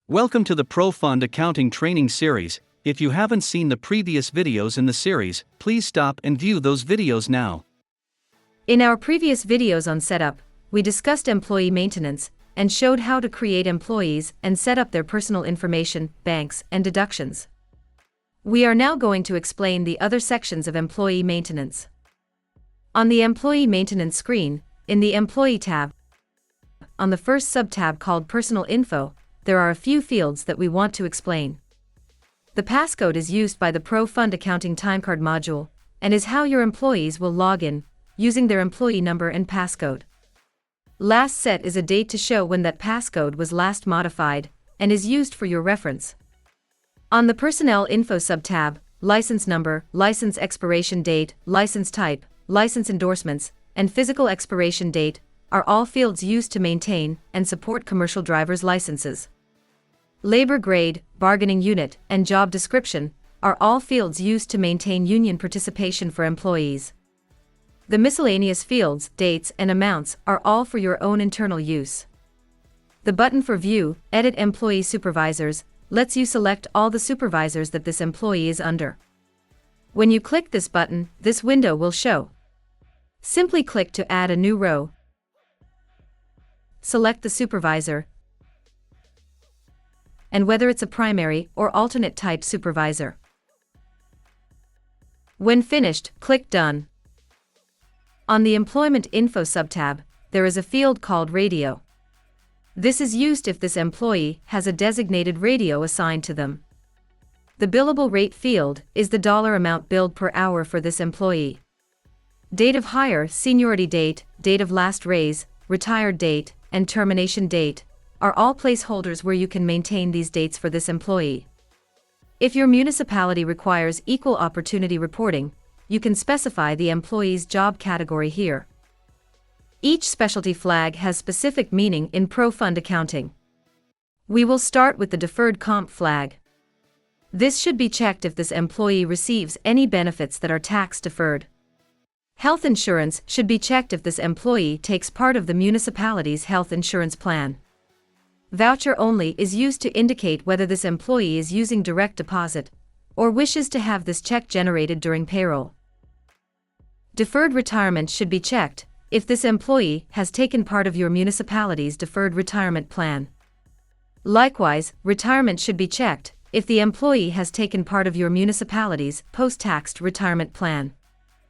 Welcome to the Pro Fund Accounting Training Series. If you haven't seen the previous videos in the series, please stop and view those videos now. In our previous videos on setup, we discussed employee maintenance and showed how to create employees and set up their personal information, banks, and deductions. We are now going to explain the other sections of employee maintenance. On the Employee Maintenance screen, in the Employee tab, on the first sub-tab called Personal Info, there are a few fields that we want to explain. The passcode is used by the Pro Fund Accounting Timecard module, and is how your employees will log in, using their employee number and passcode. Last set is a date to show when that passcode was last modified, and is used for your reference. On the Personnel Info sub-tab, License Number, License Expiration Date, License Type, License Endorsements, and Physical Expiration Date are all fields used to maintain and support commercial driver's licenses. Labor grade, bargaining unit, and job description are all fields used to maintain union participation for employees. The miscellaneous fields, dates, and amounts are all for your own internal use. The button for View, Edit Employee Supervisors lets you select all the supervisors that this employee is under. When you click this button, this window will show. Simply click to add a new row. Select the supervisor, and whether it's a primary or alternate type supervisor. When finished, click Done. On the Employment Info subtab, there is a field called Radio. This is used if this employee has a designated radio assigned to them. The billable rate field is the dollar amount billed per hour for this employee. Date of hire, seniority date, date of last raise, retired date, and termination date are all placeholders where you can maintain these dates for this employee. If your municipality requires equal opportunity reporting, you can specify the employee's job category here. Each specialty flag has specific meaning in Pro Fund Accounting. We will start with the Deferred Comp flag. This should be checked if this employee receives any benefits that are tax deferred. Health insurance should be checked if this employee takes part of the municipality's health insurance plan. Voucher only is used to indicate whether this employee is using direct deposit or wishes to have this check generated during payroll. Deferred retirement should be checked if this employee has taken part of your municipality's deferred retirement plan. Likewise, retirement should be checked if the employee has taken part of your municipality's post-taxed retirement plan.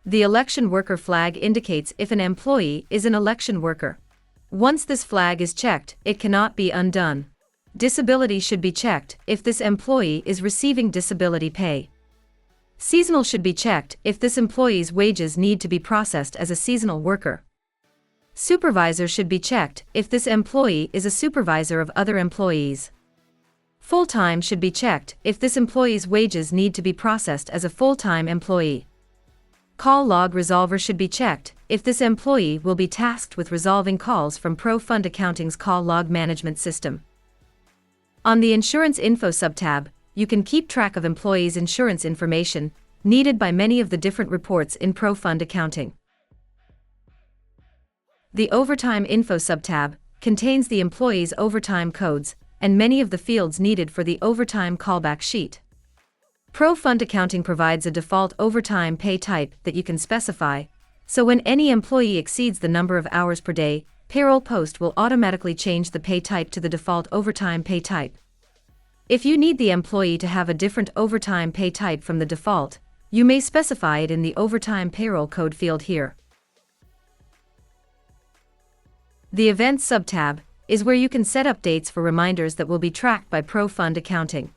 The election worker flag indicates if an employee is an election worker. Once this flag is checked, it cannot be undone. Disability should be checked if this employee is receiving disability pay. Seasonal should be checked if this employee's wages need to be processed as a seasonal worker. Supervisor should be checked if this employee is a supervisor of other employees. Full-time should be checked if this employee's wages need to be processed as a full-time employee. Call log resolver should be checked if this employee will be tasked with resolving calls from Pro Fund Accounting's call log management system. On the Insurance Info subtab, you can keep track of employees' insurance information needed by many of the different reports in Pro Fund Accounting. The Overtime Info subtab contains the employees' overtime codes and many of the fields needed for the overtime callback sheet. Pro Fund Accounting provides a default overtime pay type that you can specify, so when any employee exceeds the number of hours per day, Payroll Post will automatically change the pay type to the default overtime pay type. If you need the employee to have a different overtime pay type from the default, you may specify it in the Overtime Payroll Code field here. The Events subtab is where you can set up dates for reminders that will be tracked by Pro Fund Accounting.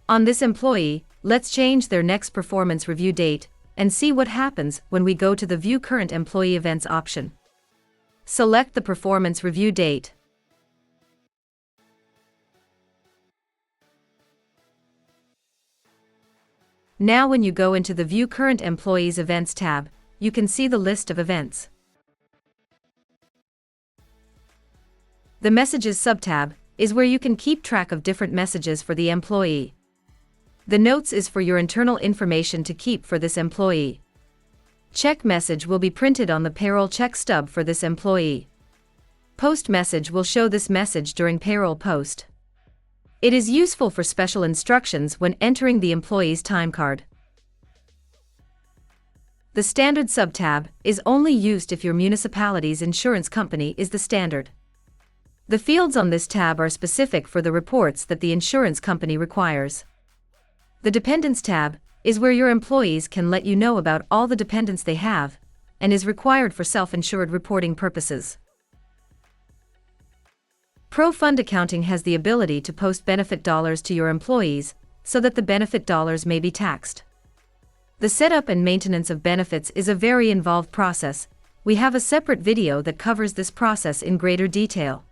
On this employee, let's change their next performance review date and see what happens when we go to the View Current Employee Events option. Select the performance review date. Now when you go into the View Current Employees Events tab, you can see the list of events. The Messages subtab is where you can keep track of different messages for the employee. The Notes is for your internal information to keep for this employee. Check message will be printed on the payroll check stub for this employee. Post message will show this message during payroll post. It is useful for special instructions when entering the employee's time card. The Standard subtab is only used if your municipality's insurance company is the standard. The fields on this tab are specific for the reports that the insurance company requires. The Dependents tab is where your employees can let you know about all the dependents they have, and is required for self-insured reporting purposes. Pro Fund Accounting has the ability to post benefit dollars to your employees so that the benefit dollars may be taxed. The setup and maintenance of benefits is a very involved process. We have a separate video that covers this process in greater detail.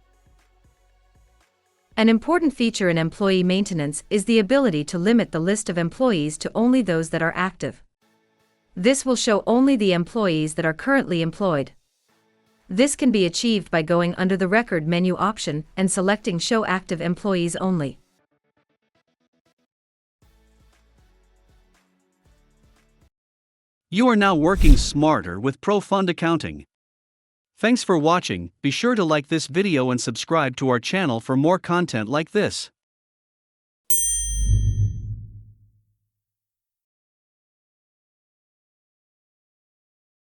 An important feature in employee maintenance is the ability to limit the list of employees to only those that are active. This will show only the employees that are currently employed. This can be achieved by going under the Record menu option and selecting Show Active Employees Only. You are now working smarter with Pro Fund Accounting. Thanks for watching. Be sure to like this video and subscribe to our channel for more content like this.